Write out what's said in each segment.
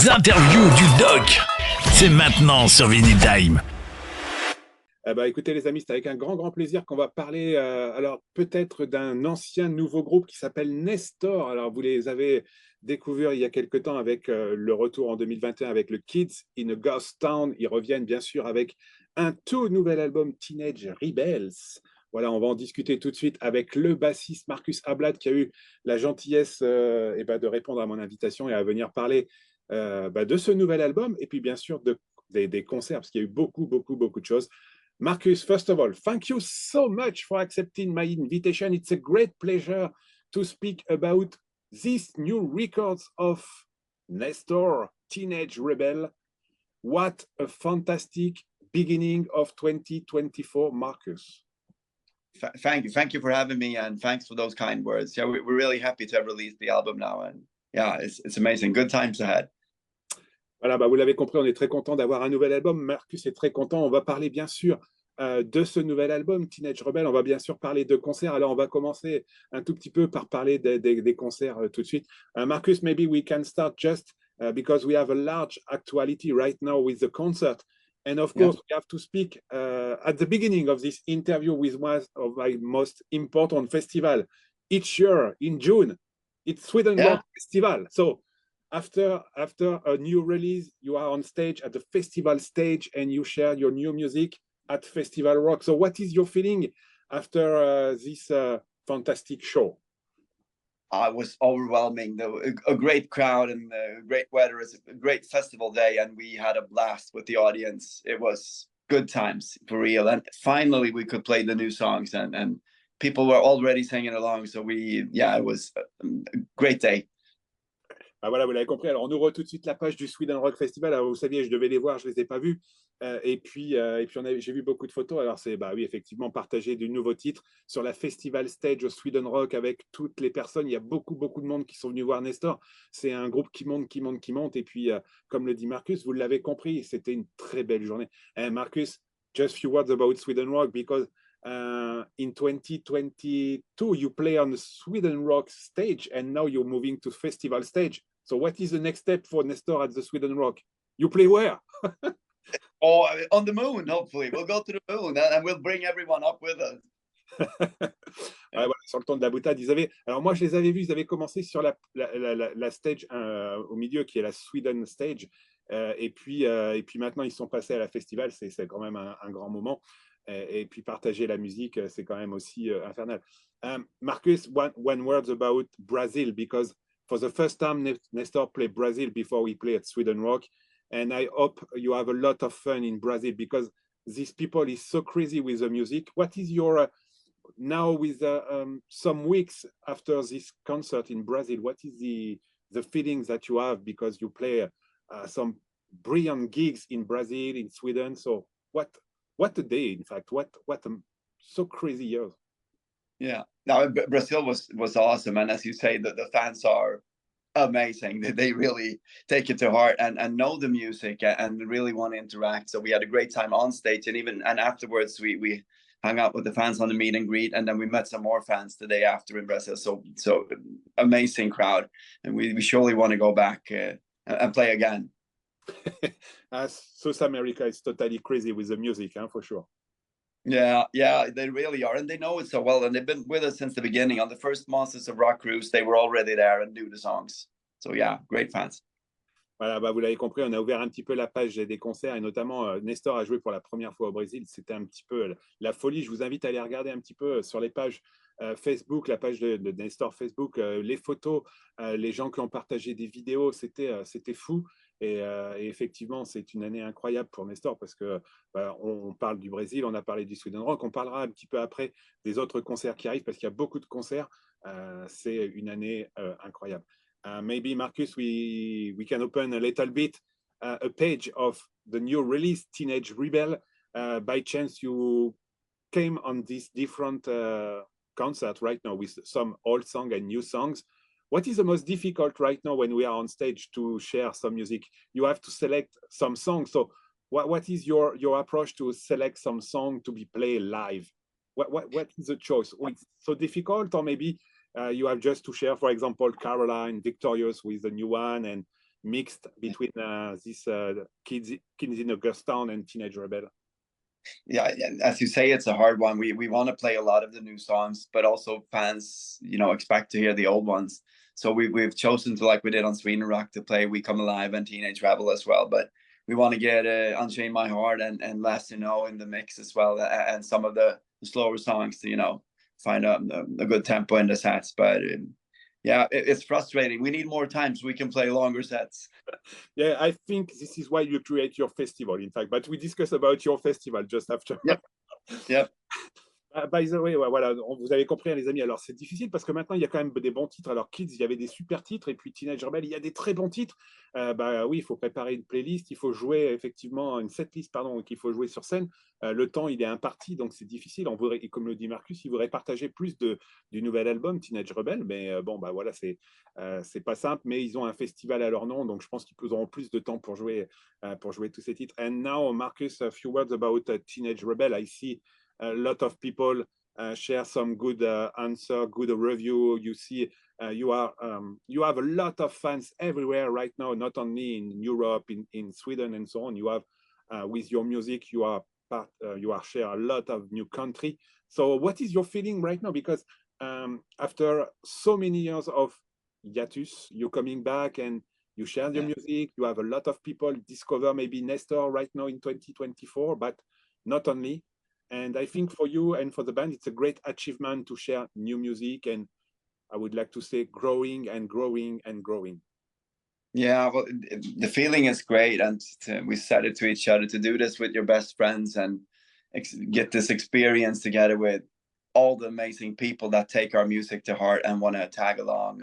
Les interviews du doc, c'est maintenant sur Vinyl Time. Écoutez les amis, c'est avec un grand plaisir qu'on va parler alors peut-être d'un ancien nouveau groupe qui s'appelle Nestor. Alors vous les avez découverts il y a quelque temps avec le retour en 2021 avec le Kids in a Ghost Town. Ils reviennent bien sûr avec un tout nouvel album Teenage Rebels. Voilà, on va en discuter tout de suite avec le bassiste Markus Ablad qui a eu la gentillesse de répondre à mon invitation et à venir parler de ce nouvel album et puis bien sûr des concerts parce qu'il y a eu beaucoup de choses. Markus, first of all, thank you so much for accepting my invitation. It's a great pleasure to speak about these new records of Nestor, Teenage Rebel. What a fantastic beginning of 2024, Markus. Thank you for having me, and thanks for those kind words. Yeah, we're really happy to have released the album now, and yeah, it's amazing. Good times ahead. Voilà, vous l'avez compris, on est très content d'avoir un nouvel album. Markus est très content. On va parler bien sûr de ce nouvel album, Teenage Rebel. On va bien sûr parler de concerts. Alors, on va commencer un tout petit peu par parler des concerts tout de suite. Markus, maybe we can start just because we have a large actuality right now with the concert. And of course, we have to speak at the beginning of this interview with one of my most important festival each year in June. It's Sweden Rock Festival. So, after a new release, you are on stage at the festival stage and you share your new music at Festival Rock. So what is your feeling after this fantastic show? It was overwhelming. A great crowd and great weather. It's a great festival day, and we had a blast with the audience. It was good times, for real. And finally, we could play the new songs, and people were already singing along. So it was a great day. Voilà, vous l'avez compris. Alors, on ouvre tout de suite la page du Sweden Rock Festival. Alors, vous saviez, je devais les voir, je ne les ai pas vus. Et puis j'ai vu beaucoup de photos. Alors, c'est, oui, effectivement, partager du nouveau titre sur la festival stage au Sweden Rock avec toutes les personnes. Il y a beaucoup de monde qui sont venus voir Nestor. C'est un groupe qui monte. Et puis, comme le dit Markus, vous l'avez compris, c'était une très belle journée. And Markus, just few words about Sweden Rock because in 2022, you play on the Sweden Rock stage and now you're moving to festival stage. So what is the next step for Nestor at the Sweden Rock? You play where? On the moon, hopefully. We'll go to the moon and we'll bring everyone up with us. Voilà, sur le ton de la boutade, alors moi je les avais vus, ils avaient commencé sur la stage au milieu qui est la Sweden stage et puis maintenant ils sont passés à la festival, c'est quand même un grand moment et puis partager la musique c'est quand même aussi infernal. Markus, one word about Brazil because for the first time, Nestor played Brazil before we play at Sweden Rock. And I hope you have a lot of fun in Brazil because these people is so crazy with the music. What is your, now with some weeks after this concert in Brazil, what is the feelings that you have because you play some brilliant gigs in Brazil, in Sweden? So what a day, in fact, what so crazy years. Yeah, no, Brazil was awesome, and as you say, the fans are amazing. They really take it to heart and know the music and really want to interact. So we had a great time on stage, and afterwards we hung out with the fans on the meet and greet, and then we met some more fans the day after in Brazil. So amazing crowd, and we surely want to go back and play again. South America is totally crazy with the music, for sure. Yeah, they really are, and they know it so well, and they've been with us since the beginning. On the first Monsters of Rock cruise, they were already there and knew the songs. So yeah, great fans. Voilà, vous l'avez compris, on a ouvert un petit peu la page des concerts et notamment Nestor a joué pour la première fois au Brésil. C'était un petit peu la folie. Je vous invite à aller regarder un petit peu sur les pages Facebook, la page de Nestor Facebook, les photos, les gens qui ont partagé des vidéos, c'était fou. Et effectivement, c'est une année incroyable pour Nestor parce que on parle du Brésil, on a parlé du Sweden Rock, on parlera un petit peu après des autres concerts qui arrivent parce qu'il y a beaucoup de concerts. C'est une année incroyable. Maybe Markus, we can open a little bit a page of the new release, Teenage Rebel. By chance, you came on this different concert right now with some old songs and new songs. What is the most difficult right now when we are on stage to share some music? You have to select some songs. So what is your approach to select some song to be played live? What is the choice? It's so difficult, or maybe you have just to share, for example, Caroline, Victorious with the new one, and mixed between these kids in a ghost town and Teenage Rebel? Yeah, as you say, it's a hard one. We want to play a lot of the new songs, but also fans, expect to hear the old ones. So we've chosen to, like we did on Sweden Rock, to play We Come Alive and Teenage Rebel as well. But we want to get Unchain My Heart and Last to Know in the mix as well, and some of the slower songs to find a good tempo in the sets. But yeah, it's frustrating. We need more time so we can play longer sets. Yeah, I think this is why you create your festival, in fact. But we discuss about your festival just after. Yep. Yep. By the way, voilà, vous avez compris, hein, les amis. Alors, c'est difficile parce que maintenant, il y a quand même des bons titres. Alors, Kids, il y avait des super titres. Et puis, Teenage Rebel, il y a des très bons titres. Oui, il faut préparer une playlist. Il faut jouer, effectivement, une setlist, pardon, qu'il faut jouer sur scène. Le temps, il est imparti, donc c'est difficile. On voudrait, et comme le dit Markus, il voudrait partager plus du nouvel album, Teenage Rebel. Mais voilà, c'est pas simple. Mais ils ont un festival à leur nom. Donc, je pense qu'ils auront plus de temps pour jouer tous ces titres. And now, Markus, a few words about Teenage Rebel. I see a lot of people share some good answer, good review. You see, you have a lot of fans everywhere right now, not only in Europe, in Sweden, and so on. You have with your music, you are share a lot of new country. So, what is your feeling right now? Because after so many years of hiatus, you're coming back and you share your music. You have a lot of people discover maybe Nestor right now in 2024, but not only. And I think for you and for the band, it's a great achievement to share new music, and I would like to say growing and growing and growing. Yeah, well, the feeling is great, and we said it to each other, to do this with your best friends and get this experience together with all the amazing people that take our music to heart and want to tag along.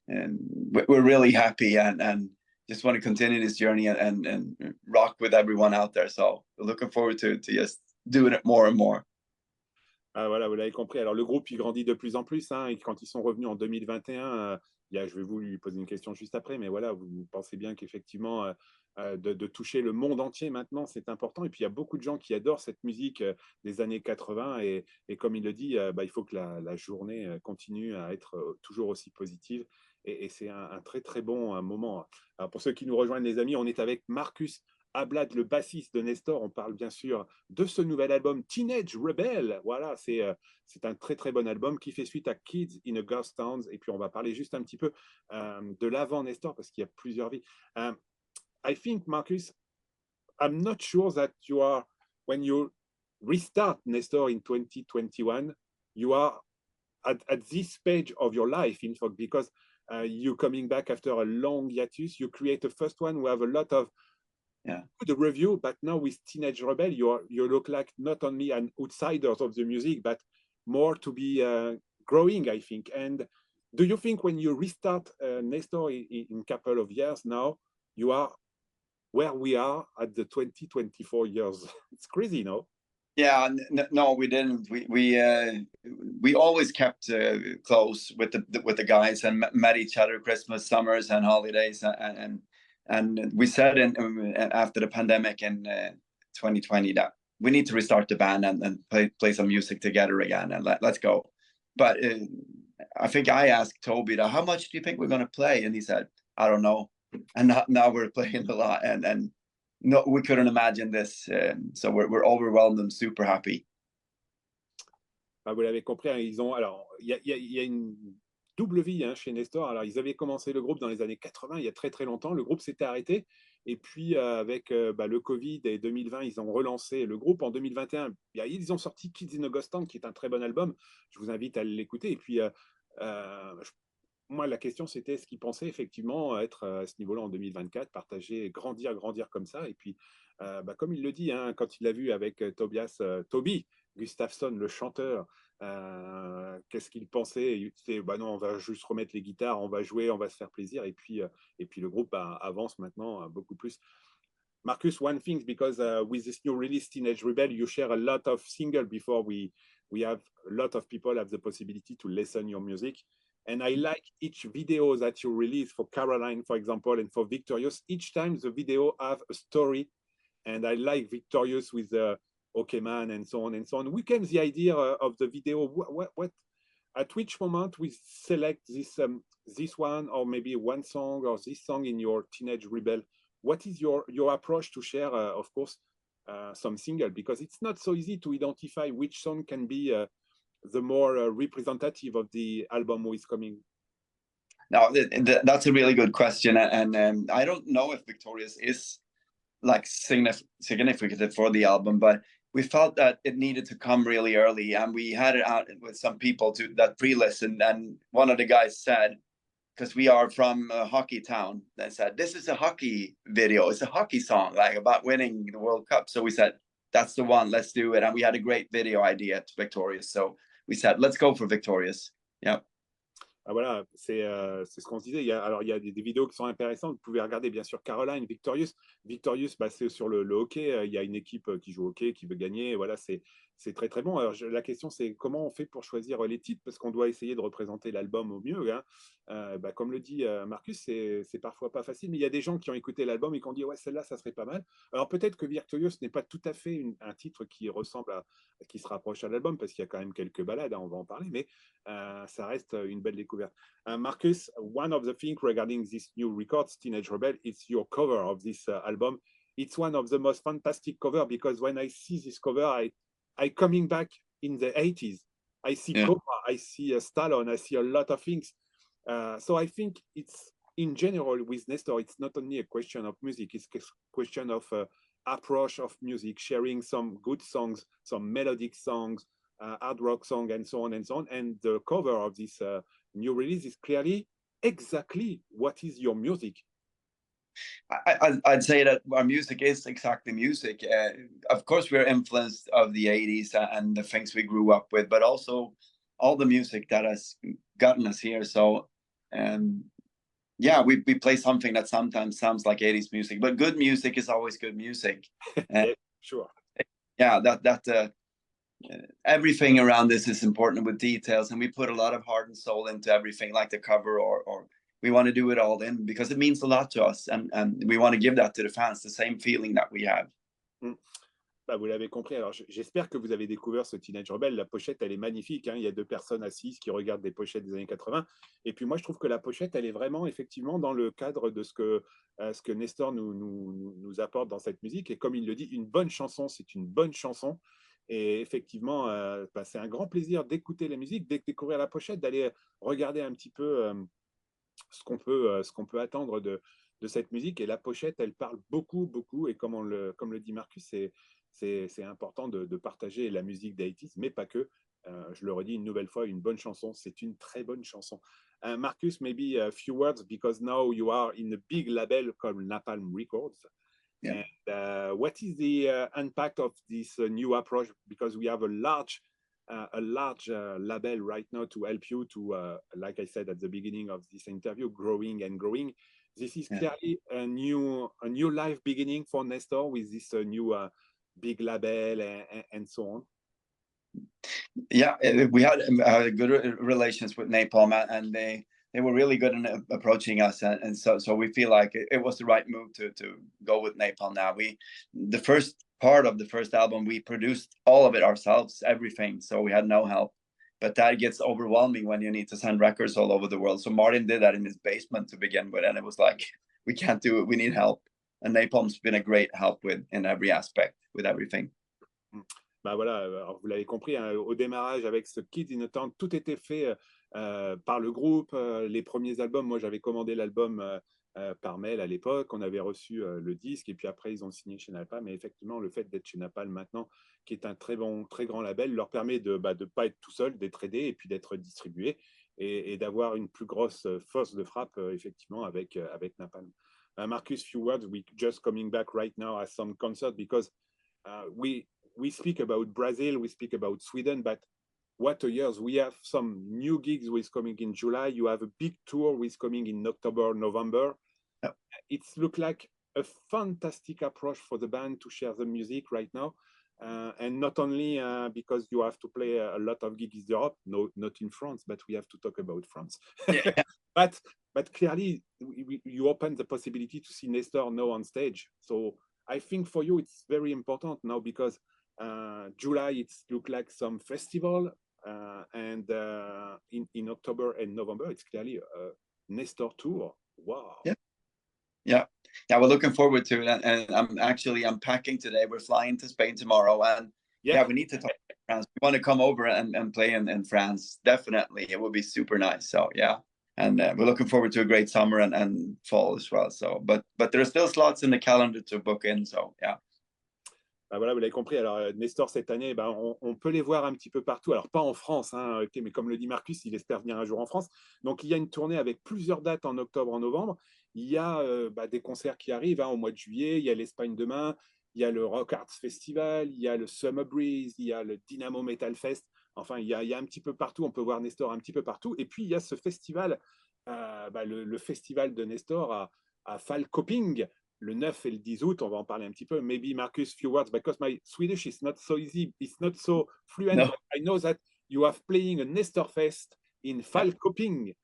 And we're really happy and just want to continue this journey and rock with everyone out there. So we're looking forward to just doing it more and more. Voilà, vous l'avez compris. Alors, le groupe, il grandit de plus en plus. Hein, et quand ils sont revenus en 2021, je vais vous lui poser une question juste après, mais voilà, vous pensez bien qu'effectivement, de toucher le monde entier maintenant, c'est important. Et puis, il y a beaucoup de gens qui adorent cette musique des années 80. Et comme il le dit, il faut que la journée continue à être toujours aussi positive. Et c'est un très, très bon moment. Alors, pour ceux qui nous rejoignent, les amis, on est avec Markus Ablad, le bassiste de Nestor. On parle bien sûr de ce nouvel album Teenage Rebel. Voilà, c'est un très très bon album qui fait suite à Kids in a Ghost Town. Et puis on va parler juste un petit peu de l'avant Nestor parce qu'il y a plusieurs vies. I think, Markus, I'm not sure that you are, when you restart Nestor in 2021, you are at this stage of your life, in fact, because you're coming back after a long hiatus. You create the first one. We have a lot of the review, but now with Teenage Rebel, you look like not only an outsider of the music, but more to be growing, I think. And do you think when you restart Nestor in a couple of years now, you are where we are at the 2024 years? It's crazy, no? Yeah, no, we didn't. We always kept close with the guys and met each other Christmas, summers, and holidays, and we said after the pandemic in 2020 that we need to restart the band and play some music together again, and let's go. But I think I asked Toby, how much do you think we're going to play? And he said, I don't know. And now we're playing a lot, and no, we couldn't imagine this. So we're overwhelmed and super happy. Vous l'avez compris, hein, il y a une double vie chez Nestor. Alors, ils avaient commencé le groupe dans les années 80, il y a très très longtemps. Le groupe s'était arrêté. Et puis, avec le Covid et 2020, ils ont relancé le groupe. En 2021, ils ont sorti Kids in a Ghost Town, qui est un très bon album. Je vous invite à l'écouter. Et puis, moi, la question, c'était ce qu'ils pensaient effectivement être à ce niveau-là en 2024, partager, grandir comme ça. Et puis, comme il le dit, hein, quand il l'a vu avec Toby Gustafsson, le chanteur, qu'est-ce qu'il pensait? C'est non, on va juste remettre les guitares, on va jouer, on va se faire plaisir. Et puis le groupe avance maintenant beaucoup plus. Markus, one thing, because with this new release, Teenage Rebel, you share a lot of singles before we have a lot of people have the possibility to listen your music. And I like each video that you release for Caroline, for example, and for Victorious. Each time the video have a story. And I like Victorious with the Okay Man and so on and so on. We came the idea of the video. at which moment we select this one, or maybe one song, or this song in your Teenage Rebel? What is your approach to share, of course, some single? Because it's not so easy to identify which song can be the more representative of the album who is coming. No, that's a really good question, and I don't know if Victorious is like significant for the album, but we felt that it needed to come really early, and we had it out with some people that pre-listened, and one of the guys said, because we are from a hockey town, that said, this is a hockey video, it's a hockey song, like about winning the World Cup. So we said, that's the one, let's do it. And we had a great video idea to Victorious, so we said, let's go for Victorious. Yeah. Ah, voilà, c'est ce qu'on se disait. Il y a des vidéos qui sont intéressantes. Vous pouvez regarder, bien sûr, Caroline, Victorious. Victorious, bah, c'est sur le hockey. Il y a une équipe qui joue au hockey, qui veut gagner. Et voilà, c'est très, très bon. Alors, la question, c'est comment on fait pour choisir les titres? Parce qu'on doit essayer de représenter l'album au mieux. Hein. Bah, comme le dit Markus, c'est parfois pas facile. Mais il y a des gens qui ont écouté l'album et qui ont dit, ouais, celle-là, ça serait pas mal. Alors, peut-être que Victorious n'est pas tout à fait un titre qui ressemble qui se rapproche à l'album, parce qu'il y a quand même quelques balades, hein, on va en parler. Mais ça reste une belle découverte. Markus, one of the things regarding this new records, Teenage Rebel, is your cover of this album. It's one of the most fantastic cover, because when I see this cover, I coming back in the 80s. I see Cobra, I see Stallone, I see a lot of things. So I think it's, in general, with Nestor, it's not only a question of music, it's a question of approach of music, sharing some good songs, some melodic songs, hard rock song, and so on and so on. And the cover of this new release is clearly exactly what is your music. I'd say that our music is exactly music. Of course, we're influenced of the 80s and the things we grew up with, but also all the music that has gotten us here. So, yeah, we play something that sometimes sounds like 80s music, but good music is always good music. Yeah, sure. Yeah, everything around this is important with details, and we put a lot of heart and soul into everything, like the cover, or we want to do it all in, because it means a lot to us, and we want to give that to the fans, the same feeling that we have. Bah, vous l'avez compris. Alors, j'espère que vous avez découvert ce Teenage Rebel. La pochette, elle est magnifique. Hein. Il y a deux personnes assises qui regardent des pochettes des années 80. Et puis moi, je trouve que la pochette, elle est vraiment, effectivement, dans le cadre de ce que Nestor nous apporte dans cette musique. Et comme il le dit, une bonne chanson, c'est une bonne chanson. Et effectivement, bah, c'est un grand plaisir d'écouter la musique, de découvrir la pochette, d'aller regarder un petit peu ce qu'on peut attendre de cette musique. Et la pochette, elle parle beaucoup, beaucoup. Et comme le dit Markus, c'est important de partager la musique des 80s, mais pas que. Je le redis une nouvelle fois, une bonne chanson, c'est une très bonne chanson. Markus, maybe a few words, because now you are in a big label called Napalm Records. Yeah. And what is the impact of this new approach? Because we have a large label right now to help you to, like I said at the beginning of this interview, growing and growing. This is clearly a new life beginning for Nestor with this new big label and so on. Yeah, we had good relations with Napalm, and they were really good in approaching us, and so we feel like it was the right move to go with Napalm. Now, the first part of the first album, we produced all of it ourselves, everything, so we had no help. But that gets overwhelming when you need to send records all over the world. So Martin did that in his basement to begin with, and it was like, we can't do it, we need help. And Napalm's been a great help in every aspect, with everything. Bah voilà, alors vous l'avez compris, hein, au démarrage avec ce Kids in a Town, tout était fait par le groupe. Les premiers albums, moi j'avais commandé l'album par mail à l'époque, on avait reçu le disque, et puis après ils ont signé chez Napalm. Mais effectivement, le fait d'être chez Napalm maintenant, qui est un très grand label, leur permet de pas être tout seul, d'être aidé et puis d'être distribué, et d'avoir une plus grosse force de frappe effectivement avec Napalm. Markus, few words. We just coming back right now at some concert, because we speak about Brazil, we speak about Sweden, but what a years. We have some new gigs with coming in July. You have a big tour with coming in October, November. It's look like a fantastic approach for the band to share the music right now. And not only because you have to play a lot of gigs in Europe, no, not in France, but we have to talk about France. Yeah. But clearly, you open the possibility to see Nestor now on stage. So I think for you, it's very important now, because July, it's look like some festival. and in October and November, it's clearly a Nestor tour. Wow. Yeah, we're looking forward to it, and I'm packing today. We're flying to Spain tomorrow, and we need to talk to France. We want to come over and play in France. Definitely, it would be super nice. So yeah, and we're looking forward to a great summer and fall as well. So, but there are still slots in the calendar to book in. So yeah. Voilà, vous l'avez compris. Alors, Nestor, cette année, on peut les voir un petit peu partout. Alors, pas en France, hein, okay, mais comme le dit Markus, il espère venir un jour en France. Donc, il y a une tournée avec plusieurs dates en octobre, en novembre. Il y a des concerts qui arrivent hein, au mois de juillet. Il y a l'Espagne demain. Il y a le Rock Arts Festival. Il y a le Summer Breeze. Il y a le Dynamo Metal Fest. Enfin, il y a un petit peu partout. On peut voir Nestor un petit peu partout. Et puis, il y a ce festival, le festival de Nestor à Falköping, le 9 et le 10 août, on va en parler un petit peu. Maybe Markus, few words, because my Swedish is not so easy, it's not so fluent. No. But I know that you are playing a Nestor Fest in Falköping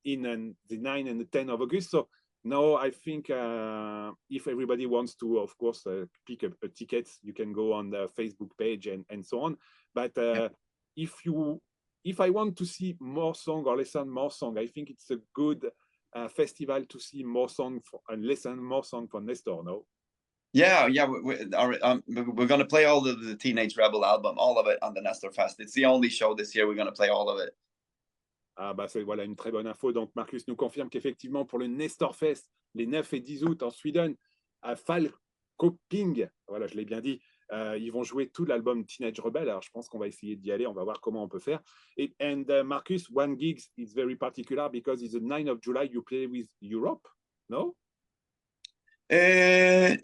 in the 9 and the 10 of August. So now I think if everybody wants to, of course, pick a ticket, you can go on the Facebook page and so on. But if I want to see more song or listen more song, I think it's a good festival to see more song and listen more song for Nestor, no? Yeah, we're going to play all of the Teenage Rebel album, all of it on the Nestor Fest. It's the only show this year we're going to play all of it. Ah bah c'est voilà une très bonne info. Donc Markus nous confirme qu'effectivement pour le Nestor Fest, les 9 et 10 août en Suède, à Falköping, voilà je l'ai bien dit, ils vont jouer tout l'album Teenage Rebel. Alors je pense qu'on va essayer d'y aller, on va voir comment on peut faire. And Markus, one gig is very particular because it's the 9th of July you play with Europe, no? In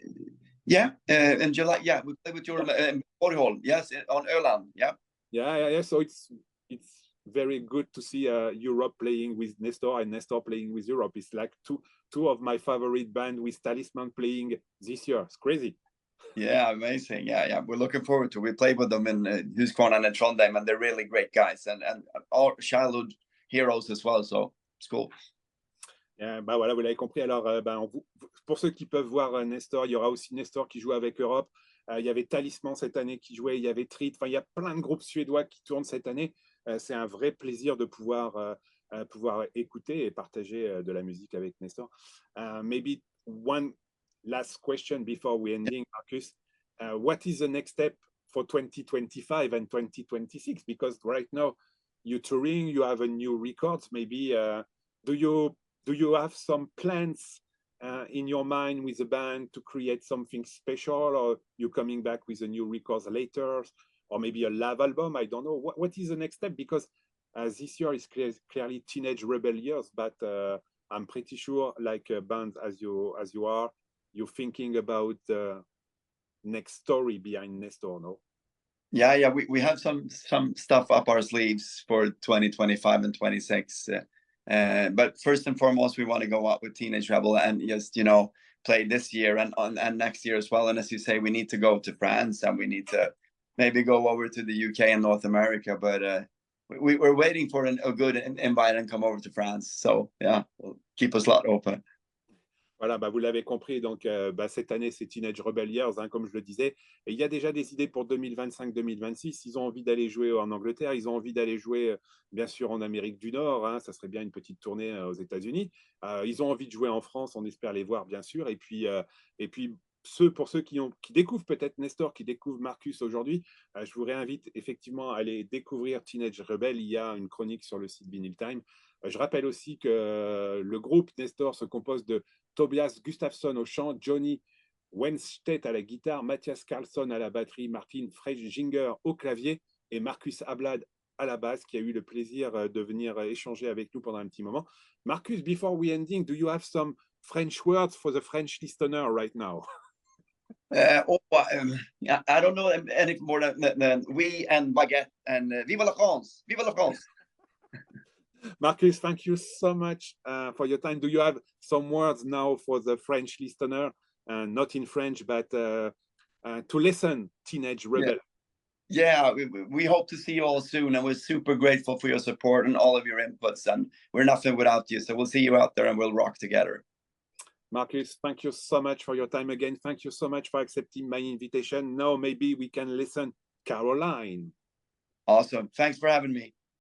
July, we play with Europe in Bornholm, yes, on Öland, Yeah. So it's very good to see Europe playing with Nestor and Nestor playing with Europe. It's like two of my favorite bands with Talisman playing this year. It's crazy. Yeah, amazing. Yeah. We're looking forward to it. We played with them in Husqvarna and Trondheim, and they're really great guys and all childhood heroes as well. So it's cool. Voilà, vous l'avez compris. Alors, pour ceux qui peuvent voir Nestor, il y aura aussi Nestor qui joue avec Europe. Il y avait Talisman cette année qui jouait. Il y avait Treat. Enfin, il y a plein de groupes suédois qui tournent cette année. C'est un vrai plaisir de pouvoir écouter et partager de la musique avec Nestor. Maybe one last question before we ending, Markus. What is the next step for 2025 and 2026? Because right now you're touring, you have a new records. Maybe do you have some plans in your mind with the band to create something special, or you coming back with a new records later, or maybe a live album? I don't know. What is the next step? Because this year is clearly Teenage Rebel years, but I'm pretty sure, like bands as you are, you're thinking about the next story behind Nestor, no? Yeah. We have some stuff up our sleeves for 2025 and 26. But first and foremost, we want to go out with Teenage Rebel and just play this year and next year as well. And as you say, we need to go to France and we need to maybe go over to the UK and North America. But we're waiting for a good invite and come over to France. So yeah, we'll keep a slot open. Voilà, vous l'avez compris, donc cette année, c'est Teenage Rebel Years, hein, comme je le disais. Et il y a déjà des idées pour 2025-2026. Ils ont envie d'aller jouer en Angleterre, ils ont envie d'aller jouer, bien sûr, en Amérique du Nord. Hein, ça serait bien une petite tournée aux États-Unis. Ils ont envie de jouer en France, on espère les voir, bien sûr. Et puis pour ceux qui découvrent peut-être Nestor, qui découvrent Markus aujourd'hui, je vous réinvite effectivement à aller découvrir Teenage Rebel. Il y a une chronique sur le site Vinyl Time. Je rappelle aussi que le groupe Nestor se compose de Tobias Gustafsson au chant, Johnny Wenstedt à la guitare, Mathias Carlsson à la batterie, Martin Freisinger au clavier et Markus Ablad à la basse, qui a eu le plaisir de venir échanger avec nous pendant un petit moment. Markus, before we ending, do you have some French words for the French listener right now? I don't know any more than oui and baguette and vive la France, vive la France. Markus, thank you so much for your time. Do you have some words now for the French listener, not in French, but to listen, Teenage Rebel? Yeah, we hope to see you all soon, and we're super grateful for your support and all of your inputs, and we're nothing without you, so we'll see you out there and we'll rock together. Markus, thank you so much for your time again. Thank you so much for accepting my invitation. Now maybe we can listen Caroline. Awesome. Thanks for having me.